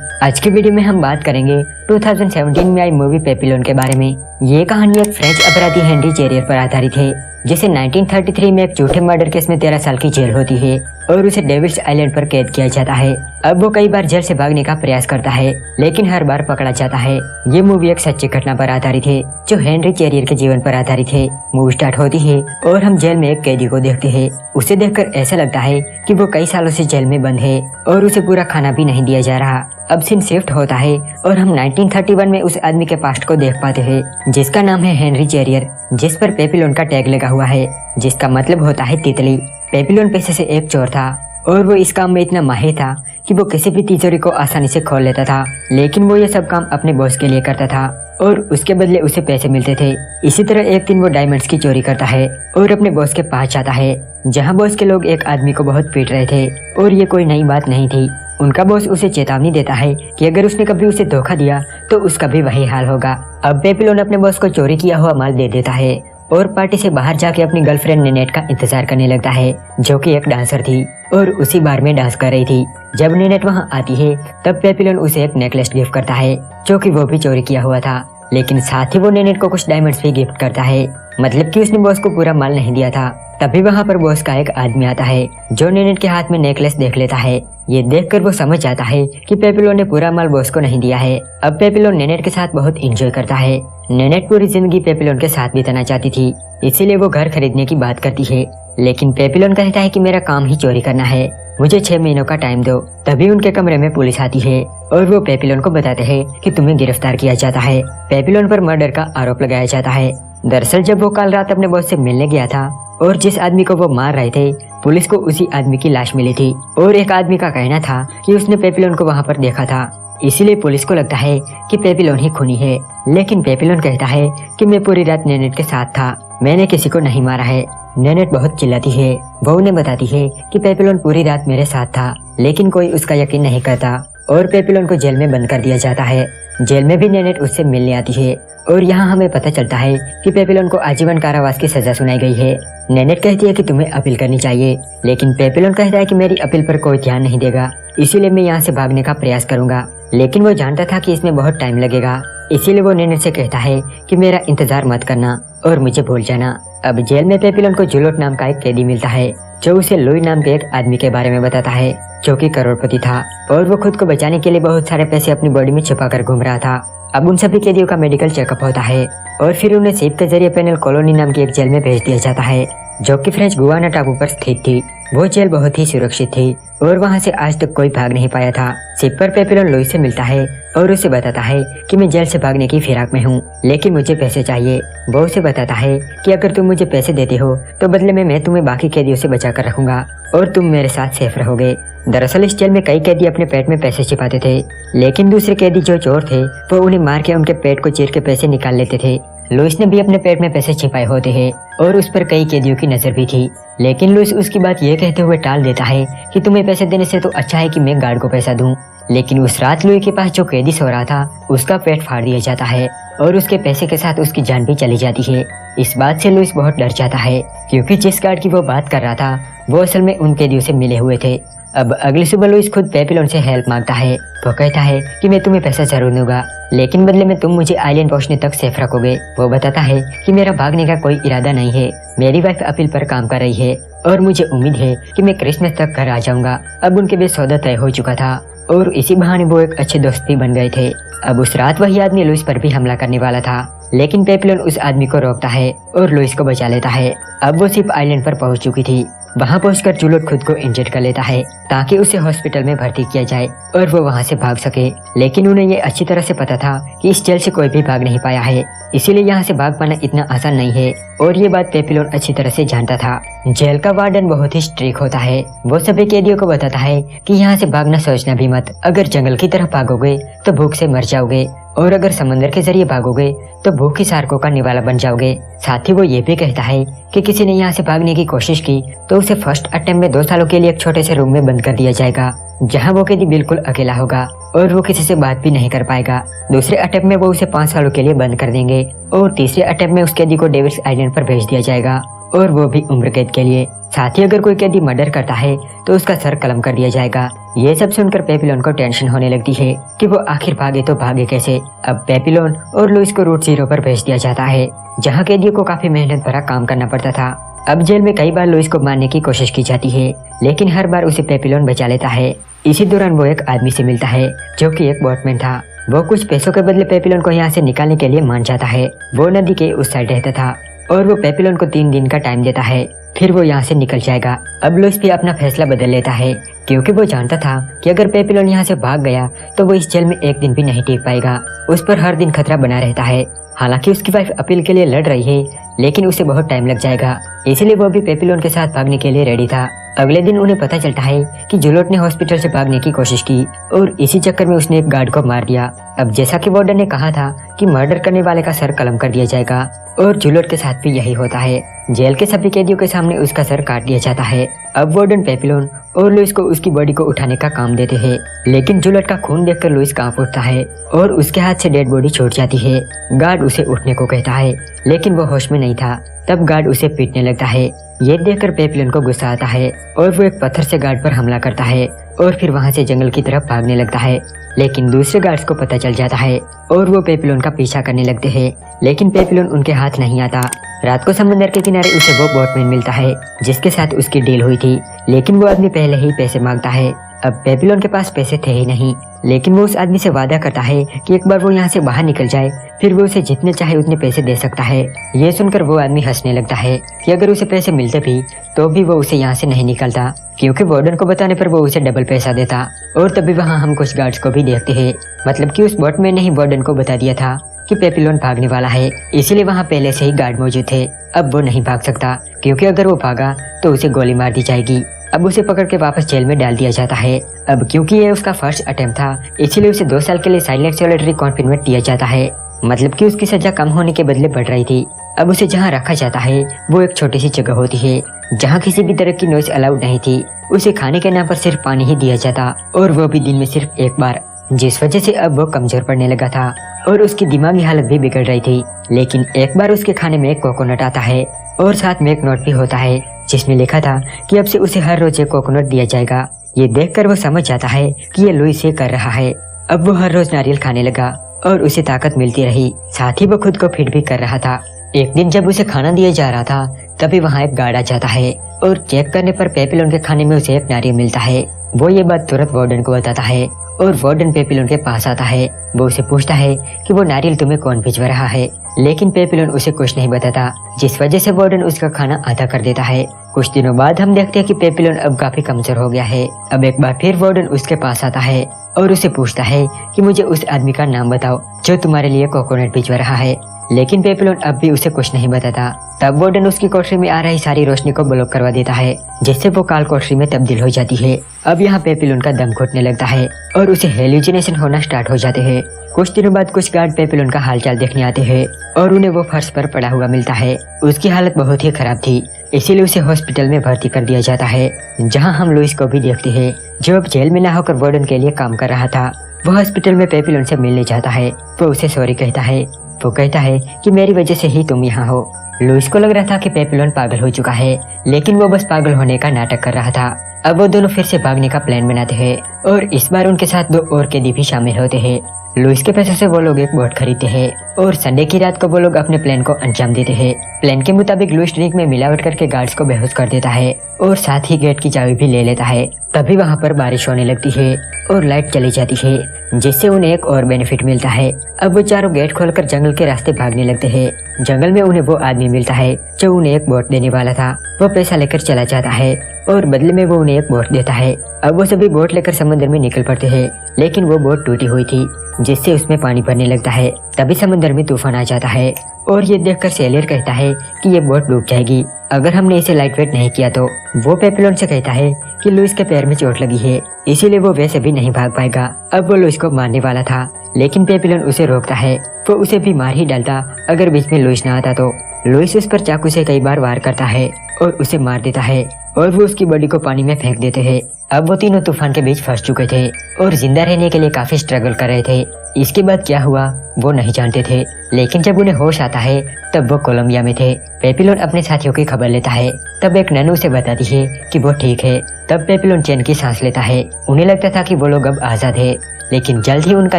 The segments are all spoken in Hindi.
आज के वीडियो में हम बात करेंगे 2017 में आई मूवी पेपिलोन के बारे में। ये कहानी एक फ्रेंच अपराधी हेनरी चेरियर पर आधारित है, जिसे 1933 में एक झूठे मर्डर केस में 13 साल की जेल होती है और उसे डेविल्स आइलैंड पर कैद किया जाता है। अब वो कई बार जेल से भागने का प्रयास करता है, लेकिन हर बार पकड़ा जाता है। ये मूवी एक सच्ची घटना पर आधारित है, जो हेनरी चेरियर के जीवन पर आधारित है। मूवी स्टार्ट होती है और हम जेल में एक कैदी को देखते हैं। उसे देखकर ऐसा लगता है कि वो कई सालों से जेल में बंद है और उसे पूरा खाना भी नहीं दिया जा रहा। अब सीन शिफ्ट होता है और हम 1931 में उस आदमी के पास्ट को देख पाते हैं, जिसका नाम है हेनरी चेरियर, जिस पर पेपिलोन का टैग लगा हुआ है, जिसका मतलब होता है तितली। पेपिलोन पेशे से एक चोर था और वो इस काम में इतना माहिर था कि वो किसी भी तिजोरी को आसानी से खोल लेता था। लेकिन वो ये सब काम अपने बॉस के लिए करता था और उसके बदले उसे पैसे मिलते थे। इसी तरह एक दिन वो डायमंड्स की चोरी करता है और अपने बॉस के पास जाता है, जहाँ बॉस के लोग एक आदमी को बहुत पीट रहे थे और ये कोई नई बात नहीं थी। उनका बॉस उसे चेतावनी देता है कि अगर उसने कभी उसे धोखा दिया तो उसका भी वही हाल होगा। अब पेपिलोन अपने बॉस को चोरी किया हुआ माल दे देता है और पार्टी से बाहर जाके अपनी गर्लफ्रेंड नेनेट का इंतजार करने लगता है, जो कि एक डांसर थी और उसी बार में डांस कर रही थी। जब नेनेट वहां आती है तब पेपिलोन उसे एक नेकलेस गिफ्ट करता है, जो कि वो भी चोरी किया हुआ था। लेकिन साथ ही वो नेनेट को कुछ डायमंड्स भी गिफ्ट करता है, मतलब कि उसने बॉस को पूरा माल नहीं दिया था। तभी वहाँ पर बॉस का एक आदमी आता है, जो नेनेट के हाथ में नेकलेस देख लेता है। ये देखकर वो समझ जाता है कि पेपिलोन ने पूरा माल बॉस को नहीं दिया है। अब पेपिलोन नेनेट के साथ बहुत एंजॉय करता है। नेनेट पूरी जिंदगी पेपिलोन के साथ बिताना चाहती थी, इसीलिए वो घर खरीदने की बात करती है। लेकिन पेपिलोन कहता है कि मेरा काम ही चोरी करना है, मुझे 6 महीनों का टाइम दो। तभी उनके कमरे में पुलिस आती है और वो पेपिलोन को बताते हैं कि तुम्हें गिरफ्तार किया जाता है। पेपिलोन पर मर्डर का आरोप लगाया जाता है। दरअसल जब वो कल रात अपने बॉस से मिलने गया था और जिस आदमी को वो मार रहे थे, पुलिस को उसी आदमी की लाश मिली थी और एक आदमी का कहना था कि उसने पेपिलोन को वहाँ पर देखा था। इसीलिए पुलिस को लगता है कि पेपिलोन ही खूनी है। लेकिन पेपिलोन कहता है कि मैं पूरी रात नेनेट के साथ था, मैंने किसी को नहीं मारा है। नेनेट बहुत चिल्लाती है। वो उन्हें बताती है कि पेपिलोन पूरी रात मेरे साथ था, लेकिन कोई उसका यकीन नहीं करता और पेपिलोन को जेल में बंद कर दिया जाता है। जेल में भी नेनेट उससे मिलने आती है और यहाँ हमें पता चलता है कि पेपिलोन को आजीवन कारावास की सजा सुनाई गई है। नेनेट कहती है कि तुम्हें अपील करनी चाहिए, लेकिन पेपिलोन कहता है कि मेरी अपील पर कोई ध्यान नहीं देगा, इसीलिए मैं यहाँ से भागने का प्रयास करूंगा। लेकिन वो जानता था कि इसमें बहुत टाइम लगेगा, इसीलिए वो नेनेट से कहता है कि मेरा इंतजार मत करना और मुझे भूल जाना। अब जेल में पेपिलोन को जुलोट नाम का एक कैदी मिलता है, जो उसे लुई नाम के एक आदमी के बारे में बताता है, जो कि करोड़पति था और वो खुद को बचाने के लिए बहुत सारे पैसे अपनी बॉडी में छुपा कर घूम रहा था। अब उन सभी कैदियों का मेडिकल चेकअप होता है और फिर उन्हें शिप के जरिए पेनल कॉलोनी नाम की एक जेल में भेज दिया जाता है, जो कि फ्रेंच गुआना टापू पर स्थित थी। वो जेल बहुत ही सुरक्षित थी और वहाँ से आज तक कोई भाग नहीं पाया था। शिप पर पेपिलोन लुई से मिलता है और उसे बताता है कि मैं जेल से भागने की फिराक में हूँ, लेकिन मुझे पैसे चाहिए। वो उसे बताता है कि अगर तुम मुझे पैसे देते हो तो बदले में मैं तुम्हें बाकी कैदियों से बचा कर रखूंगा और तुम मेरे साथ सेफ रहोगे। दरअसल इस जेल में कई कैदी अपने पेट में पैसे छिपाते थे, लेकिन दूसरे कैदी जो चोर थे वो उन्हें मार के उनके पेट को चीर के पैसे निकाल लेते थे। लुइस ने भी अपने पेट में पैसे छिपाए होते हैं और उस पर कई कैदियों की नजर भी थी, लेकिन लुइस उसकी बात ये कहते हुए टाल देता है कि तुम्हें पैसे देने से तो अच्छा है कि मैं गार्ड को पैसा दूं। लेकिन उस रात लुई के पास जो कैदी सो रहा था, उसका पेट फाड़ दिया जाता है और उसके पैसे के साथ उसकी जान भी चली जाती है। इस बात से लुइस बहुत डर जाता है, क्योंकि जिस गार्ड की वो बात कर रहा था वो असल में उन कैदियों से मिले हुए थे। अब अगली सुबह लुइस खुद पेपिलोन से हेल्प मांगता है। वो कहता है कि मैं तुम्हें पैसा जरूर दूंगा, लेकिन बदले में तुम मुझे आइलैंड पहुंचने तक सेफ रखोगे। वो बताता है कि मेरा भागने का कोई इरादा नहीं है, मेरी वाइफ अपील पर काम कर रही है और मुझे उम्मीद है कि मैं क्रिसमस तक घर आ जाऊंगा। अब उनके बीच सौदा तय हो चुका था और इसी बहाने वो एक अच्छे दोस्त भी बन गए थे। अब उस रात वही आदमी लुइस पर भी हमला करने वाला था, लेकिन पेपिलोन उस आदमी को रोकता है और लुइस को बचा लेता है। अब वो शिप आइलैंड पर पहुंच चुकी थी। वहां पहुंचकर जुलोट खुद को इंजर्ड कर लेता है ताकि उसे हॉस्पिटल में भर्ती किया जाए और वो वहां से भाग सके। लेकिन उन्हें ये अच्छी तरह से पता था कि इस जेल से कोई भी भाग नहीं पाया है, इसीलिए यहाँ से भाग पाना इतना आसान नहीं है और ये बात पेपिलोन अच्छी तरह से जानता था। जेल का वार्डन बहुत ही स्ट्रिक्ट होता है। वो सभी कैदियों को बताता है कि यहाँ से भागना सोचना भी मत, अगर जंगल की तरफ भागोगे तो भूख से मर जाओगे और अगर समंदर के जरिए भागोगे तो भूखी शार्कों का निवाला बन जाओगे। साथ ही वो ये भी कहता है कि किसी ने यहाँ से भागने की कोशिश की तो उसे फर्स्ट अटेम्प्ट में 2 सालों के लिए एक छोटे से रूम में बंद कर दिया जाएगा, जहाँ वो कैदी बिल्कुल अकेला होगा और वो किसी से बात भी नहीं कर पाएगा। दूसरे अटेम्प्ट में वो उसे 5 सालों के लिए बंद कर देंगे और तीसरे अटेम्प्ट में उस कैदी को डेविल्स आइलैंड पर भेज दिया जाएगा और वो भी उम्र कैद के लिए। साथ ही अगर कोई कैदी मर्डर करता है तो उसका सर कलम कर दिया जाएगा। ये सब सुनकर पेपिलोन को टेंशन होने लगती है कि वो आखिर भागे तो भागे कैसे। अब पेपिलोन और लुइस को रूट 0 पर भेज दिया जाता है, जहाँ कैदियों को काफी मेहनत भरा काम करना पड़ता था। अब जेल में कई बार लुइस को मारने की कोशिश की जाती है, लेकिन हर बार उसे पेपिलोन बचा लेता है। इसी दौरान वो एक आदमी से मिलता है जो कि एक बोटमैन था। वो कुछ पैसों के बदले पेपिलोन को यहाँ से निकालने के लिए मान जाता है। वो नदी के उस साइड रहता था और वो पेपिलोन को 3 दिन का टाइम देता है, फिर वो यहाँ से निकल जाएगा। अब लुइस भी अपना फैसला बदल लेता है, क्योंकि वो जानता था कि अगर पेपिलोन यहाँ से भाग गया तो वो इस जेल में एक दिन भी नहीं टिक पाएगा। उस पर हर दिन खतरा बना रहता है। हालांकि उसकी वाइफ अपील के लिए लड़ रही है, लेकिन उसे बहुत टाइम लग जाएगा, इसलिए वो भी पेपिलोन के साथ भागने के लिए रेडी था। अगले दिन उन्हें पता चलता है कि जुलोट ने हॉस्पिटल से भागने की कोशिश की और इसी चक्कर में उसने एक गार्ड को मार दिया। अब जैसा कि वार्डन ने कहा था कि मर्डर करने वाले का सर कलम कर दिया जाएगा, और जुलोट के साथ भी यही होता है। जेल के सभी कैदियों के सामने उसका सर काट दिया जाता है। अब वार्डन पेपिलोन और लुइस को उसकी बॉडी को उठाने का काम देते हैं, लेकिन जुलोट का खून देखकर लुइस कांप उठता है और उसके हाथ से डेड बॉडी छूट जाती है। गार्ड उसे उठने को कहता है, लेकिन वो होश में नहीं था। तब गार्ड उसे पीटने लगता है। ये देखकर पेपिलोन को गुस्सा आता है और वो एक पत्थर से गार्ड पर हमला करता है और फिर वहाँ से जंगल की तरफ भागने लगता है। लेकिन दूसरे गार्ड्स को पता चल जाता है और वो पेपिलोन का पीछा करने लगते हैं, लेकिन पेपिलोन उनके हाथ नहीं आता। रात को समंदर के किनारे उसे वो बोटमैन मिलता है जिसके साथ उसकी डील हुई थी, लेकिन वो आदमी पहले ही पैसे मांगता है। अब पेपिलोन के पास पैसे थे ही नहीं, लेकिन वो उस आदमी से वादा करता है कि एक बार वो यहाँ से बाहर निकल जाए, फिर वो उसे जितने चाहे उतने पैसे दे सकता है। ये सुनकर वो आदमी हंसने लगता है कि अगर उसे पैसे मिलते भी तो भी वो उसे यहाँ से नहीं निकलता, क्योंकि वार्डन को बताने पर वो उसे डबल पैसा देता। और तभी वहाँ हम कुछ गार्ड्स को भी देखते हैं, मतलब कि उस बोटमैन ने ही वार्डन को बता दिया था कि पेपिलोन भागने वाला है, इसीलिए वहाँ पहले से ही गार्ड मौजूद थे। अब वो नहीं भाग सकता, क्योंकि अगर वो भागा तो उसे गोली मार दी जाएगी। अब उसे पकड़ के वापस जेल में डाल दिया जाता है। अब क्योंकि ये उसका फर्स्ट अटेम्प्ट था, इसीलिए उसे 2 साल के लिए साइलेंट सॉलिटरी कॉन्फिनेमेंट दिया जाता है, मतलब कि उसकी सजा कम होने के बदले बढ़ रही थी। अब उसे जहाँ रखा जाता है वो एक छोटी सी जगह होती है जहाँ किसी भी तरह की नॉइज अलाउड नहीं थी। उसे खाने के नाम पर सिर्फ पानी ही दिया जाता, और वो भी दिन में सिर्फ एक बार, जिस वजह से अब वो कमजोर पड़ने लगा था और उसकी दिमागी हालत भी बिगड़ रही थी। लेकिन एक बार उसके खाने में एक कोकोनट आता है और साथ में एक नोट भी होता है जिसमें लिखा था कि अब से उसे हर रोज एक कोकोनट दिया जाएगा। ये देखकर वो समझ जाता है कि ये लुइस ये कर रहा है। अब वो हर रोज नारियल खाने लगा और उसे ताकत मिलती रही, साथ ही वो खुद को फिट भी कर रहा था। एक दिन जब उसे खाना दिया जा रहा था तभी वहाँ एक गार्ड आ जाता है और चेक करने पर पेपिलोन के खाने में उसे एक नारियल मिलता है। वो ये बात तुरंत वार्डन को बताता है और वार्डन पेपिलोन के पास आता है। वो उसे पूछता है कि वो नारियल तुम्हें कौन भिजवा रहा है, लेकिन पेपिलोन उसे कुछ नहीं बताता, जिस वजह से वार्डन उसका खाना आधा कर देता है। कुछ दिनों बाद हम देखते हैं कि पेपिलोन अब काफी कमजोर हो गया है। अब एक बार फिर वार्डन उसके पास आता है और उसे पूछता है कि मुझे उस आदमी का नाम बताओ जो तुम्हारे लिए कोकोनट भिजवा रहा है, लेकिन पेपिलोन अब भी उसे कुछ नहीं बताता। तब वार्डन उसकी कोठरी में आ रही सारी रोशनी को ब्लॉक करवा देता है, जिससे वो काल कोठरी में तब्दील हो जाती है। अब यहाँ पेपिलोन का दम घुटने लगता है और उसे हेलुसिनेशन होना स्टार्ट हो जाते हैं। कुछ दिनों बाद कुछ गार्ड पेपिलोन का हालचाल देखने आते हैं और उन्हें वो फर्श पर पड़ा हुआ मिलता है। उसकी हालत बहुत ही खराब थी, इसीलिए उसे हॉस्पिटल में भर्ती कर दिया जाता है, जहाँ हम लुइस को भी देखते हैं जो अब जेल में ना होकर वार्डन के लिए काम कर रहा था। वो हॉस्पिटल में पेपिलोन से मिलने जाता है। वो उसे सॉरी कहता है। वो कहता है कि मेरी वजह से ही तुम यहाँ हो। लुइस को लग रहा था कि पेपिलोन पागल हो चुका है, लेकिन वो बस पागल होने का नाटक कर रहा था। अब वो दोनों फिर से भागने का प्लान बनाते हैं और इस बार उनके साथ 2 और कैदी भी शामिल होते हैं। लुइस के पैसों से वो लोग एक बोट खरीदते हैं और संडे की रात को वो लोग अपने प्लान को अंजाम देते हैं। प्लान के मुताबिक लुइस ड्रिंक में मिलावट करके गार्ड्स को बेहोश कर देता है और साथ ही गेट की चाबी भी ले लेता है। तभी वहाँ पर बारिश होने लगती है और लाइट चली जाती है, जिससे उन्हें एक और बेनिफिट मिलता है। अब वो चारों गेट खोलकर जंगल के रास्ते भागने लगते हैं। जंगल में उन्हें वो आदमी मिलता है जो उन्हें एक बोट देने वाला था। वो पैसा लेकर चला जाता है और बदले में वो उन्हें एक बोट देता है। अब वो सभी बोट लेकर समुद्र में निकल पड़ते हैं, लेकिन वो बोट टूटी हुई थी, जिससे उसमें पानी भरने लगता है। तभी समुद्र में तूफान आ जाता है और ये देखकर सेलियर कहता है कि ये बोट डूब जाएगी अगर हमने इसे लाइट वेट नहीं किया तो। वो पेपिलोन से कहता है कि लुइस के पैर में चोट लगी है, इसीलिए वो वैसे भी नहीं भाग पाएगा। अब वो लुइस को मारने वाला था, लेकिन पेपिलोन उसे रोकता है। वो उसे भी मार ही डालता अगर बीच में लुइस ना आता तो। लुइस उस पर चाकू से कई बार वार करता है और उसे मार देता है और वो उसकी बॉडी को पानी में फेंक देते हैं। अब वो तीनों तूफान के बीच फंस चुके थे और जिंदा रहने के लिए काफी स्ट्रगल कर रहे थे। इसके बाद क्या हुआ वो नहीं जानते थे, लेकिन जब उन्हें होश आता है तब वो कोलंबिया में थे। पेपिलोन अपने साथियों की खबर लेता है, तब एक नैनो उसे बताती है कि वो ठीक है। तब पेपिलोन चैन की सांस लेता है। उन्हें लगता था कि वो लोग अब आजाद है, लेकिन जल्द ही उनका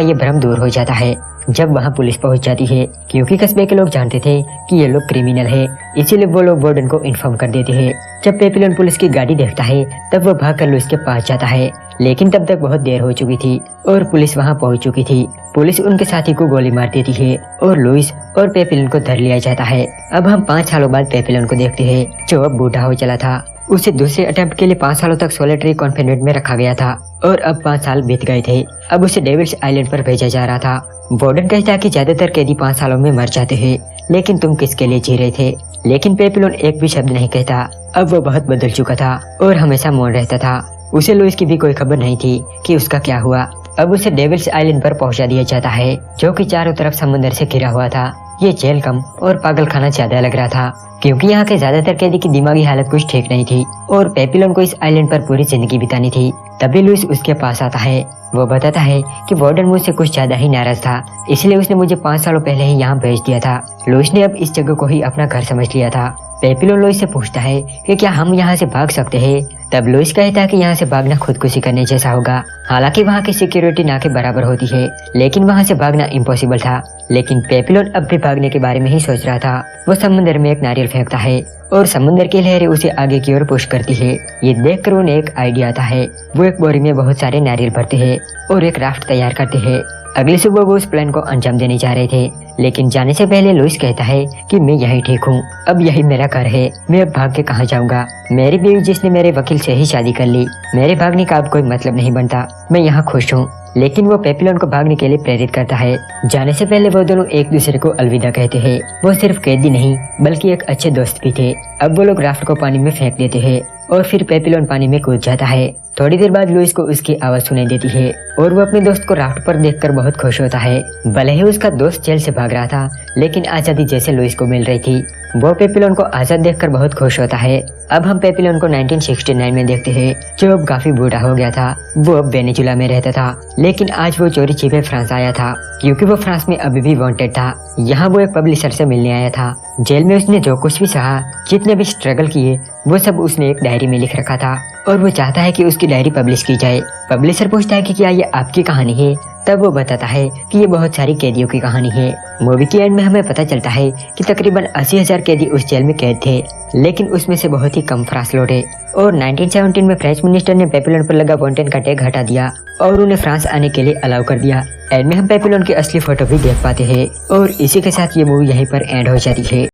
ये भ्रम दूर हो जाता है जब वहाँ पुलिस पहुँच जाती है, क्योंकि कस्बे के लोग जानते थे कि ये लोग क्रिमिनल है, इसीलिए वो लोग वार्डन को इन्फॉर्म कर देते हैं। जब पेपिलोन पुलिस की गाड़ी देखता है तब वो भागकर लुइस के पास जाता है, लेकिन तब तक बहुत देर हो चुकी थी और पुलिस वहाँ पहुँच चुकी थी। पुलिस उनके साथी को गोली मार देती है और लुइस और पेपिलोन को धर लिया जाता है। अब हम 5 सालों बाद पेपिलोन को देखते हैं, जो अब बूढ़ा हो चला था। उसे दूसरे अटेम्प्ट के लिए 5 सालों तक सोलिटरी कॉन्फिनेंट में रखा गया था और अब 5 साल बीत गए थे। अब उसे डेविल्स आइलैंड पर भेजा जा रहा था। वार्डन कहता कि ज्यादातर कैदी 5 सालों में मर जाते हैं, लेकिन तुम किसके लिए जी रहे थे? लेकिन पेपिलोन एक भी शब्द नहीं कहता। अब वो बहुत बदल चुका था और हमेशा मौन रहता था। उसे लुइस की भी कोई खबर नहीं थी कि उसका क्या हुआ। अब उसे डेविल्स आइलैंड पर पहुंचा दिया जाता है, जो कि चारों तरफ समुद्र से घिरा हुआ था। ये जेल कम और पागलखाना ज्यादा लग रहा था, क्योंकि यहाँ के ज्यादातर कैदी की दिमागी हालत कुछ ठीक नहीं थी और पेपिलोन को इस आइलैंड पर पूरी जिंदगी बितानी थी। तभी लुइस उसके पास आता है। वो बताता है कि वार्डन मुझसे कुछ ज्यादा ही नाराज था, इसलिए उसने मुझे 5 सालों पहले ही यहाँ भेज दिया था। लुइस ने अब इस जगह को ही अपना घर समझ लिया था। पेपिलोन लुइस से पूछता है कि क्या हम यहाँ से भाग सकते हैं? तब लुइस कहता है कि यहाँ से भागना खुदकुशी करने जैसा होगा। हालांकि वहाँ की सिक्योरिटी ना के बराबर होती है, लेकिन वहाँ से भागना इम्पॉसिबल था। लेकिन पेपिलोन अब भी भागने के बारे में ही सोच रहा था। वो समुद्र में एक नारियल फेंकता है और समुद्र की लहरें उसे आगे की ओर पुश करती है। ये देखकर उन्हें एक आइडिया आता है। वो एक बोरी में बहुत सारे नारियल भरते हैं और एक राफ्ट तैयार करते हैं। अगली सुबह वो उस प्लान को अंजाम देने जा रहे थे, लेकिन जाने से पहले लुइस कहता है कि मैं यही ठीक हूँ, अब यही मेरा घर है, मैं अब भाग के कहाँ जाऊँगा? मेरी बीवी जिसने मेरे वकील से ही शादी कर ली, मेरे भागने का अब कोई मतलब नहीं बनता, मैं यहाँ खुश हूँ। लेकिन वो पेपिलोन को भागने के लिए प्रेरित करता है। जाने से पहले वो दोनों एक दूसरे को अलविदा कहते हैं। वो सिर्फ कैदी नहीं बल्कि एक अच्छे दोस्त भी थे। अब वो लोग राफ्ट को पानी में फेंक देते हैं और फिर पेपिलोन पानी में कूद जाता है। थोड़ी देर बाद लुइस को उसकी आवाज सुनाई देती है और वो अपने दोस्त को राफ्ट पर देखकर बहुत खुश होता है। भले ही उसका दोस्त जेल से भाग रहा था, लेकिन आजादी जैसे लुइस को मिल रही थी। वो पेपिलोन को आजाद देखकर बहुत खुश होता है। अब हम पेपिलोन को 1969 में देखते हैं, जो अब काफी बूढ़ा हो गया था। वो अब वेनेजुला में रहता था, लेकिन आज वो चोरी छिपे फ्रांस आया था, क्योंकि वो फ्रांस में अभी भी वांटेड था। यहाँ वो एक पब्लिशर से मिलने आया था। जेल में उसने जो कुछ भी सहा, जितने भी स्ट्रगल किए, वो सब उसने एक डायरी में लिख रखा था और वो चाहता है कि उसकी डायरी पब्लिश की जाए। पब्लिशर पूछता है कि क्या ये आपकी कहानी है? तब वो बताता है कि ये बहुत सारी कैदियों की कहानी है। मूवी के एंड में हमें पता चलता है कि तकरीबन 80,000 कैदी उस जेल में कैद थे, लेकिन उसमें से बहुत ही कम फ्रांस लौटे। और 1917 में फ्रेंच मिनिस्टर ने पेपिलोन पर लगा वांटेड का टैग हटा दिया और उन्हें फ्रांस आने के लिए अलाउ कर दिया। एंड में हम पेपिलोन की असली फोटो भी देख पाते हैं और इसी के साथ ये मूवी यहीं पर एंड हो जाती है।